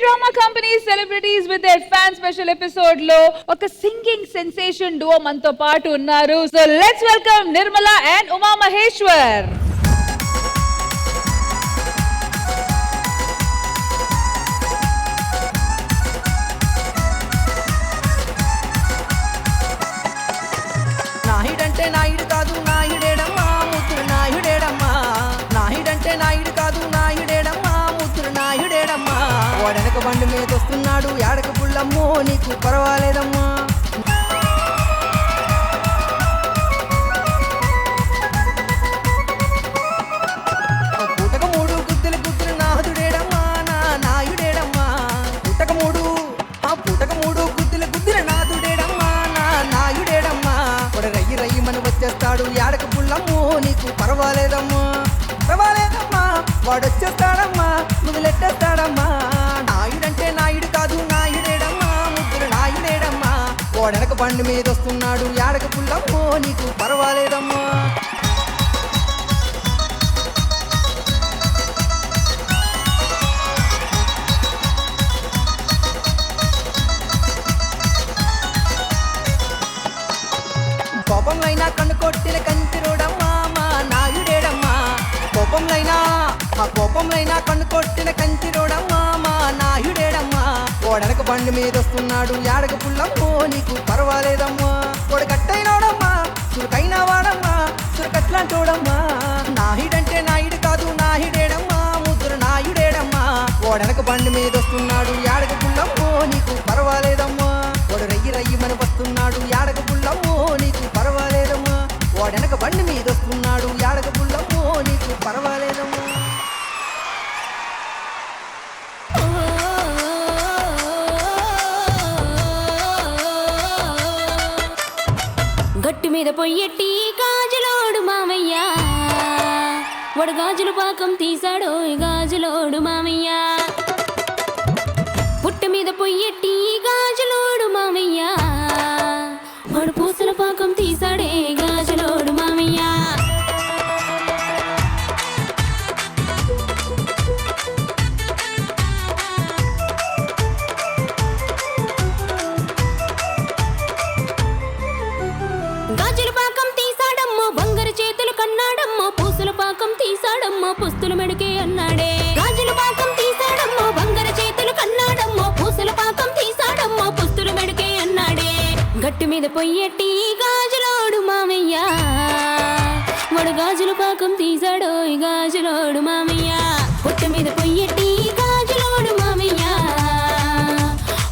Drama company celebrities with their fan special episode లో ఒక singing sensation duo మనతో పాటు ఉన్నారు. So let's welcome Nirmala and Uma Maheshwar. నాయుడంటే నాయుడు కాదు నాయుడేడమ్మా ముద్దురు నాయుడేడమ్మా. నాయుడంటే నాయుడు కాదు నాయుడేడమ్మా ముద్దురు నాయుడేడమ్మా. వాడెనక బండి మీద వస్తున్నాడు ఏడక పుల్లమ్మో నీకు పర్వాలేదమ్మా. పూటక మూడు గుద్దులు గుద్దులు నాదుడేడమ్మా నా నాయుడేడమ్మా. పూటక మూడు గుద్దులు గుద్దులు నాదుడేడమ్మా నా నాయుడేడమ్మా. వాడు రయ్యి రయ్యమని వచ్చేస్తాడు ఏడక పుల్లమ్మో నీకు పర్వాలేదమ్మా. పర్వాలేదమ్మా వాడు వచ్చేస్తాడమ్మా మొదలెట్టేస్తాడమ్మా. నాయుడంటే నాయుడు కాదు నాయుడేడమ్మా ముగ్గురు నాయుడేడమ్మా. వాడెనక బండి మీద వస్తున్నాడు ఏడక పుల్లమ్మో నీకు పర్వాలేదమ్మా. కోపంలైనా కన్ను కొట్టిన కంతిరోడమ్మా మా నాయుడేడమ్మా. కోపంలైనా కన్ను కొట్టిన కంతిరోడమ్మా మా నాయుడేడమ్మా. వాడనక బండి మీద వస్తున్నాడు ఏడక పుల్లమ్మో నీకు పర్వాలేదమ్మా. వాడు కట్టైనోడమ్మా చురుకైన వాడమ్మా చురుకట్లాంటోడమ్మా. నాయుడంటే నాయుడు కాదు నాయుడేడమ్మా ముద్దురు నాయుడేడమ్మా. వాడనక బండి మీద వస్తున్నాడు ఏడక పుల్లమ్మో నీకు పర్వాలేదమ్మా. వాడు రయ్యి రయ్యమని వస్తున్నాడు ఏడక పుల్లమ్మో నీకు పర్వాలేదమ్మా. వాడెనక బండి మీద వస్తున్నాడు ఏడక పుల్లమ్మో నీకు పర్వాలేదమ్మా. గట్టి మీద పొయ్యెట్టి గాజులోడు మామయ్య. వాడు గాజులు పాకం తీసాడో గాజులోడు మామయ్య. పుట్ట మీద పొయ్యెట్టి గాజులోడు మామయ్య. వాడు పూసల పాకం తీసాడే గాజులోడు మామయ్య. గాజుల పాకం తీసాడమ్మో బంగారు చేతులు కన్నాడమ్మో. పూసల పాకం తీసాడమ్మో పుస్తులు మెడికే అన్నాడే. గాజుల పాకం తీసాడమ్మో బంగారు చేతులు కన్నాడమ్మో. పూసల పాకం తీసాడమ్మో పుస్తులు మెడికే అన్నాడే. గట్టి మీద పొయ్యెట్టి గాజులోడు మామయ్య. వాడు గాజుల పాకం తీసాడో గాజులోడు మామయ్య. పుట్ట మీద పొయ్యెట్టి గాజులోడు మామయ్య.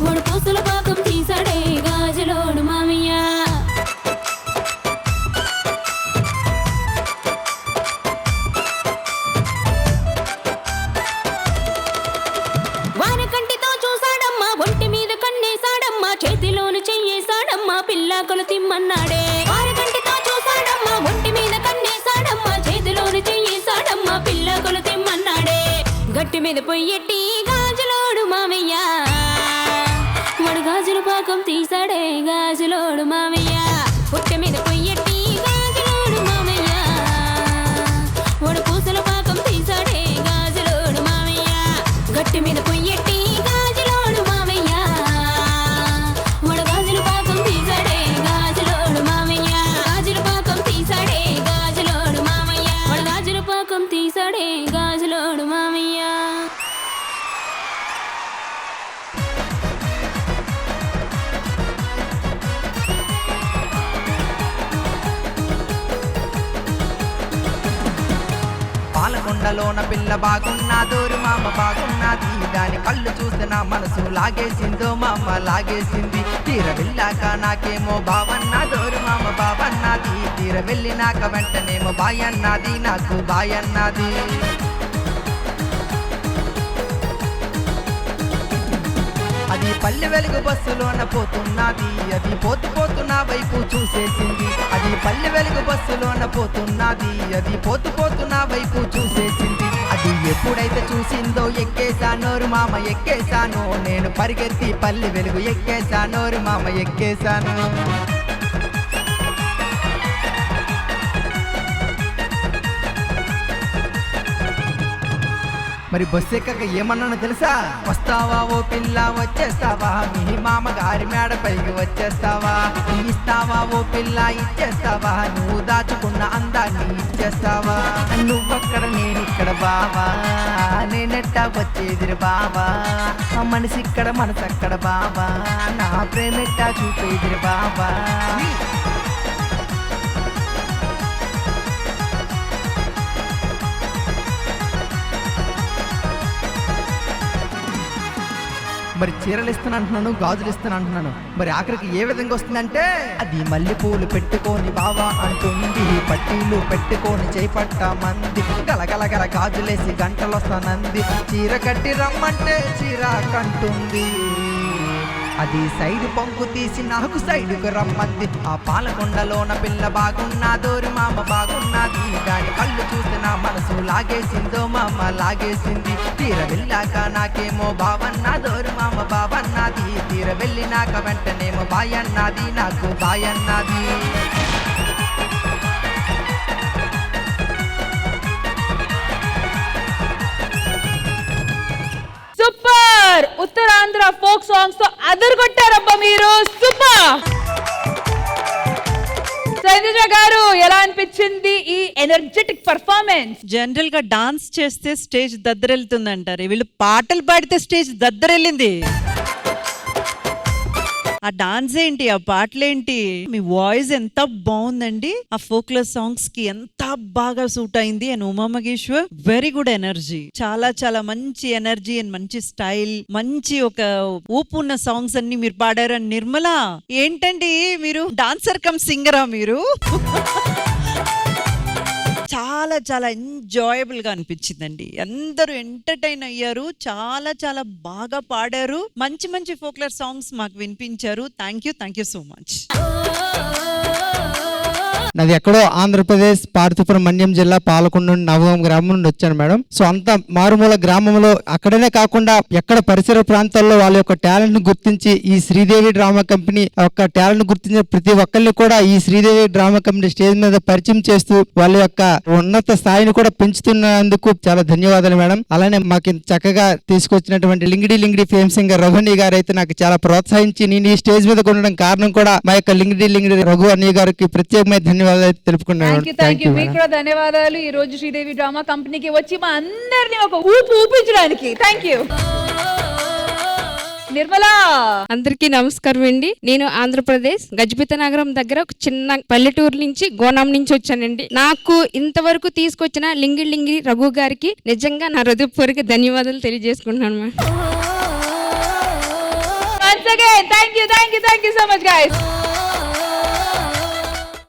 వాడు పూసల పాకం తీసాడే గాజులోడు మామయ్య. వానకంటితో చూసాడమ్మా ఒంటి మీద కన్నేసాడమ్మా. చేతిలోను చెయ్యేసాడమ్మా పిల్లాకులు తిమ్మన్నాడే. వానకంటితో చూసాడమ్మా ఒంటి మీద కన్నేసాడమ్మా. చేతిలోను చెయ్యేసాడమ్మా పిల్లాకులు తిమ్మన్నాడే. గట్టి మీద పొయ్యెట్టి గాజులోడు మామయ్య. వాడు గాజుల పాకం తీసాడే గాజులోడు మామయ్య. పుట్ట మీద పొయ్యెట్టి గాజులోడు మామయ్య. వాడు పూసల పాకం తీసాడే గాజులోడు మామయ్య. గట్టి మీద పొయ్యెట్టి గాజులోడు మామయ్య. వాడు గాజుల పాకం తీసాడే గాజులోడు మామయ్య. గాజుల పాకం తీసాడే గాజులోడు మామయ్య. వాడు గాజుల పాకం తీసాడే గాజులోడు మామయ్య. పాలకొండలోన పిల్ల బాగున్నాదోరు మామ బాగున్నది. దాని కళ్ళు చూస్తే నా మనసు లాగేసిందో మామ లాగేసింది. తీర వెళ్ళాక నాకేమో బావన్నాదోరు మామ బావన్నది. తీర వెళ్ళినాక వెంటనేమో బాయన్నది నాకు బాయన్నది. అది పల్లె వెలుగు బస్సులోన పోతున్నది. అది పోతు పోతు నా వైపు చూసేసింది. అది పల్లె వెలుగు బస్సులోన పోతున్నది. అది పోతు పోతు నా వైపు చూసేసింది. అది ఎప్పుడైతే చూసిందో ఎక్కేసానోరు మామ ఎక్కేసాను. నేను పరిగెత్తి పల్లె వెలుగు ఎక్కేసానోరు మామ ఎక్కేసాను. మరి బస్సు ఎక్కక ఏమన్నానో తెలుసా? వస్తావా ఓ పిల్ల వచ్చేస్తావా, మీ మామ గారి మేడ పైకి వచ్చేస్తావా, ఇస్తావా ఓ పిల్ల ఇచ్చేస్తావా, నువ్వు దాచుకున్న అందాన్ని ఇచ్చేస్తావా, నువ్వక్కడ నేనిక్కడ బావా, నేనెట్టా వచ్చేదిరి బావా, మనిషి ఇక్కడ మనసు అక్కడ బావా, నా ప్రేమెట్టా చూపేదిరి బావా. మరి చీరలు ఇస్తాను అంటున్నాను, గాజులు ఇస్తాను అంటున్నాను, మరి ఆఖరికి ఏ విధంగా వస్తుందంటే అది మల్లెపూలు పెట్టుకొని బావా అంటుంది, పట్టీలు పెట్టుకొని చేపట్ట మంది, గలగలగల గాజులేసి గంటలు వస్తానంది, చీర కట్టి రమ్మంటే చీర కంటుంది, అది సైడ్ పంకు తీసి నాకు సైడుకు రమ్మంది, ఆ పాలకొండలోన పిల్ల బాగున్నాదోరి మామ బాగున్నది, దాని కళ్ళు చూసి నా మనసు లాగేసిందో మామ లాగేసింది, తీర వెళ్ళాక నాకేమో బావన్నాదోరి మామ బావన్నది, తీర వెళ్ళినాక వెంటనేమో బాయన్నది నాకు బాయన్నది. సూపర్! ఉత్తరాంధ్ర ఫోక్ సాంగ్స్ తో అదరగొట్టారబ్బా మీరు, సూపర్! సంజన గారు ఎలా అనిపించింది ఈ ఎనర్జెటిక్ పర్ఫార్మెన్స్? జనరల్ గా డాన్స్ చేస్తే స్టేజ్ దద్దరెళ్తుంది అంటారు, వీళ్ళు పాటలు పాడితే స్టేజ్ దద్దరెళ్ళింది. ఆ డాన్స్ ఏంటి, ఆ పాటలేంటి, మీ వాయిస్ ఎంత బాగుందండి, ఆ ఫోక్లర్ సాంగ్స్ కి ఎంత బాగా సూట్ అయింది. And Uma Maheshwar very good energy, చాలా చాలా మంచి ఎనర్జీ అండ్ మంచి స్టైల్, మంచి ఒక ఊపు ఉన్న సాంగ్స్ అన్ని మీరు పాడారు. అండ్ నిర్మల ఏంటండి మీరు డాన్సర్ కమ్ సింగరా మీరు? చాలా చాలా ఎంజాయబుల్ గా అనిపించిందండి, అందరూ ఎంటర్టైన్ అయ్యారు, చాలా చాలా బాగా పాడారు, మంచి మంచి ఫోక్లర్ సాంగ్స్ మాకు వినిపించారు. Thank you so much. నాది ఎక్కడో ఆంధ్రప్రదేశ్ పార్తీపురం మన్యం జిల్లా పాలకొండ నవగం గ్రామం నుండి వచ్చాను మేడం. సో అంత మారుమూల గ్రామంలో అక్కడనే కాకుండా ఎక్కడ పరిసర ప్రాంతాల్లో వాళ్ళ యొక్క టాలెంట్ ను గుర్తించి ఈ శ్రీదేవి డ్రామా కంపెనీ యొక్క టాలెంట్ గుర్తించిన ప్రతి ఒక్కరిని కూడా ఈ శ్రీదేవి డ్రామా కంపెనీ స్టేజ్ మీద పరిచయం చేస్తూ వాళ్ళ యొక్క ఉన్నత స్థాయిని కూడా పెంచుతున్నందుకు చాలా ధన్యవాదాలు మేడం. అలానే మాకు చక్కగా తీసుకొచ్చినటువంటి లింగిడి ఫేమ్ సింగర్ రఘు అన్నయ్య గారు అయితే నాకు చాలా ప్రోత్సహించి నేను ఈ స్టేజ్ మీద ఉండడం కారణం కూడా మా యొక్క లింగిడి రఘు అన్నయ్య గారికి ప్రత్యేకమైన ధన్యవాదాలు తెలుపుకున్నాను. థ్యాంక్ యూ మీకు కూడా ధన్యవాదాలు. ఈ రోజు శ్రీదేవి డ్రామా కంపెనీకి వచ్చి మా అందరినీ ఒక ఊపించడానికి థ్యాంక్ యూ. నిర్మల, అందరికీ నమస్కారం అండి. నేను ఆంధ్రప్రదేశ్ గజపతి నగరం దగ్గర ఒక చిన్న పల్లెటూరు నుంచి గోనాం నుంచి వచ్చానండి. నాకు ఇంతవరకు తీసుకొచ్చిన లింగి రఘు గారికి నిజంగా నా హృదయపూర్వక ధన్యవాదాలు తెలియజేసుకుంటున్నాను. once again thank you so much guys.